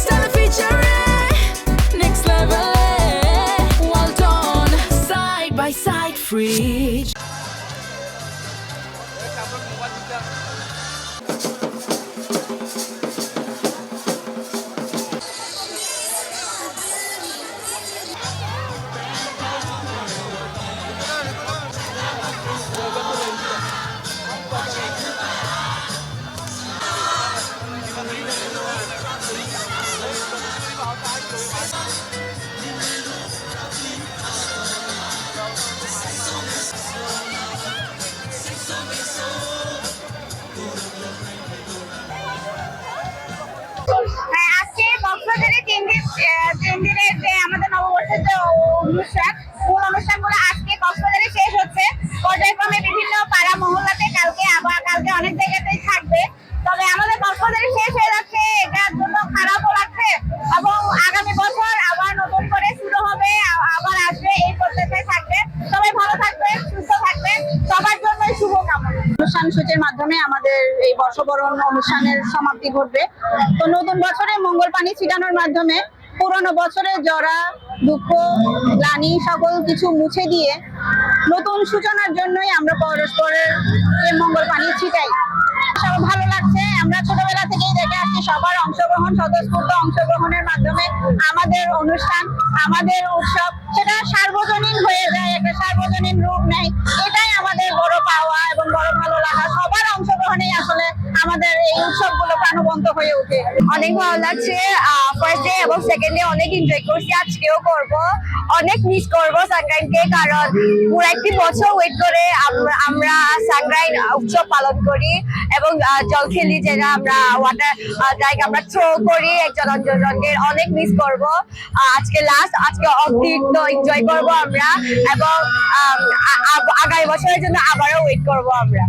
Stella featuring next level. Well done, side by side, free. আজকে কক্সবাজারে 3 দিনের যে আমাদের নববর্ষের যে অনুষ্ঠান, মূল অনুষ্ঠানগুলো আজকে কক্সবাজারে শেষ হচ্ছে। পর্যায়ক্রমে বিভিন্ন পাড়া মহল্লাতে কালকে অনেক জায়গাতেই থাকবে। তবে আমাদের কক্সবাজারে শেষ হয়ে যাচ্ছে, এটার জন্য খারাপও লাগছে এবং আগামী বছর আবার নতুন করে শুরু হবে, আবার আসবে, এই প্রত্যাশায় থাকবে। সবাই ভালো থাকবেন, সুস্থ থাকবেন, সবার জন্যই শুভকামনা। অনুষ্ঠান সূচির মাধ্যমে আমাদের এই বর্ষবরণ অনুষ্ঠানের সমাপ্তি ঘটবে। তো নতুন বছরে মঙ্গল পানি ছিটানোর মাধ্যমে পুরনো বছরের জরা, দুঃখ, গ্লানি সকল কিছু মুছে দিয়ে নতুন সূচনার জন্যই আমরা পরস্পরের এই মঙ্গল পানি ছিটাই। সব ভালো লাগছে। আমরা ছোটবেলা থেকেই দেখে আসছি সবার অংশগ্রহণ, স্বতঃস্ফূর্ত অংশগ্রহণের মাধ্যমে আমাদের অনুষ্ঠান, আমাদের উৎসব সেটা সার্বজনীন হয়ে যায়, একটা সার্বজনীন রূপ নেয়। এটাই আমাদের বড় পাওয়া এবং বড় ভালো লাগা। সবার অংশগ্রহণেই আসলে আমাদের এই উৎসবগুলো প্রাণবন্ত হয়ে ওঠে। অনেক ভালো লাগছে। ফার্স্ট ডে এবং সেকেন্ড ডে অনেক এনজয় করছি, আজকেও করব। অনেক মিস করবো সানরাইনকে, কারণ পুরো একটি বছর ওয়েট করে আমরা সানরাইন উৎসব পালন করি এবং জল খেলি, যেটা আমরা ওয়াটার ড্রাইভ আমরা থ্রো করি একজন অন্যজনকে। অনেক মিস করব। আজকে লাস্ট, আজকে অতিরিক্ত এনজয় করব আমরা এবং আগামী বছরের জন্য আবারও ওয়েট করব আমরা।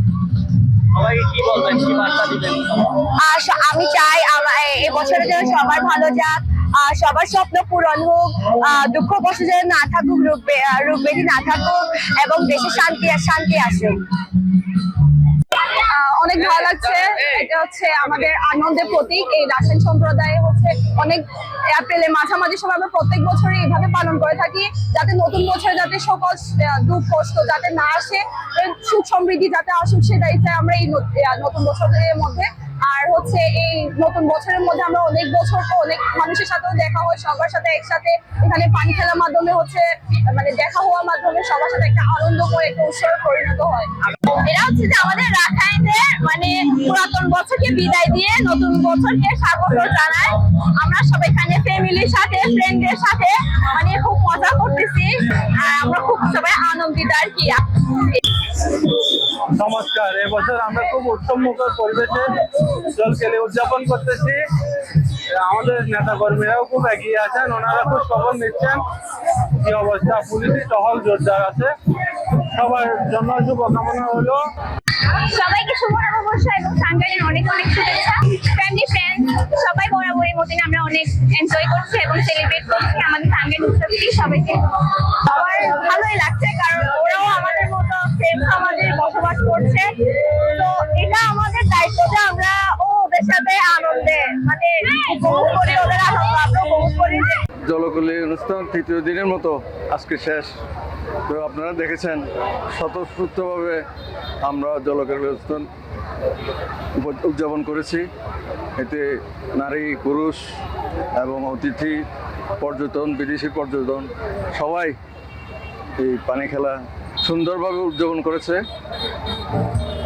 আমি চাই এই বছরের জন্য সবার ভালো যাক, সবার স্বপ্ন পূরণ হোক, দুঃখ কষ্ট যেন না থাকুক, রূপ বেদি না থাকুক এবং দেশে শান্তি আসুক। অনেক ভালো লাগছে। এটা হচ্ছে আমাদের আনন্দের প্রতীক। এই রাজশাহী সম্প্রদায়ে হচ্ছে অনেক এপ্রিলের মাঝামাঝি সময় আমরা প্রত্যেক বছরই এইভাবে পালন করে থাকি, যাতে নতুন বছরে যাতে সকল দুঃখ কষ্ট যাতে না আসে, সুখ সমৃদ্ধি যাতে আসুক, সেটাই চাই আমরা এই নতুন বছরের মধ্যে। আর হচ্ছে এই নতুন বছরের মধ্যে আমরা অনেক বছর তো অনেক মানুষের সাথেও দেখা হয়, সবার সাথে একসাথে এখানে পানি খেলার মাধ্যমে হচ্ছে মানে দেখা হওয়ার মাধ্যমে সবার সাথে একটা আনন্দ করে একটা উৎসবে পরিণত হয়। এটা হচ্ছে যে আমাদের রাখাইনদের মানে পুরাতন বছরকে বিদায় দিয়ে নতুন বছরকে স্বাগত জানায়। আমরা সবাই এখানে ফ্যামিলির সাথে, ফ্রেন্ডদের সাথে মানে খুব মজা করতেছি, আর আমরা খুব সবাই আনন্দিত আর কি। নমস্কার। এবছর আমরা খুব উৎসবমুখর পরিবেশে জল খেলে উদযাপন করতেছি। আমাদের নেতা কর্মীরাও খুব এগিয়ে আছেন, ওনারা খুব খবর নিচ্ছেন কি অবস্থা। পুলিশি টহল জোরদার আছে। সবার জন্য শুভকামনা হলো। সবাইকে শুভ নববর্ষ এবং সানরাইনের অনেক অনেক শুভেচ্ছা। ফ্যামিলি ফ্রেন্ড সবাই বরাবরের মতন আমরা অনেক এনজয় করছি এবং সেলিব্রেট করছি আমাদের সানরাইন উৎসবটি। সবাইকে সবার ভালোই লাগছে, কারণ ওরাও আমাদের মতো সেম সমাজে বসবাস করছে। তো এটা আমাদের দায়িত্ব যে আমরা ওদের সাথে আনন্দে মানে উপভোগ করি, ওদের আনন্দ আমরা উপভোগ করি। জলকলি অনুষ্ঠান তৃতীয় দিনের মতো আজকে শেষ। তো আপনারা দেখেছেন স্বতঃস্ফূর্তভাবে আমরা জলকলি অনুষ্ঠান উদযাপন করেছি। এতে নারী, পুরুষ এবং অতিথি, পর্যটন, বিদেশি পর্যটন সবাই এই পানি খেলা সুন্দরভাবে উদযাপন করেছে।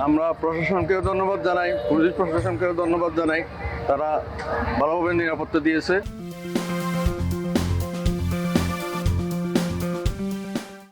আমরা প্রশাসনকেও ধন্যবাদ জানাই, পুলিশ প্রশাসনকেও ধন্যবাদ জানাই, তারা ভালোভাবে নিরাপত্তা দিয়েছে।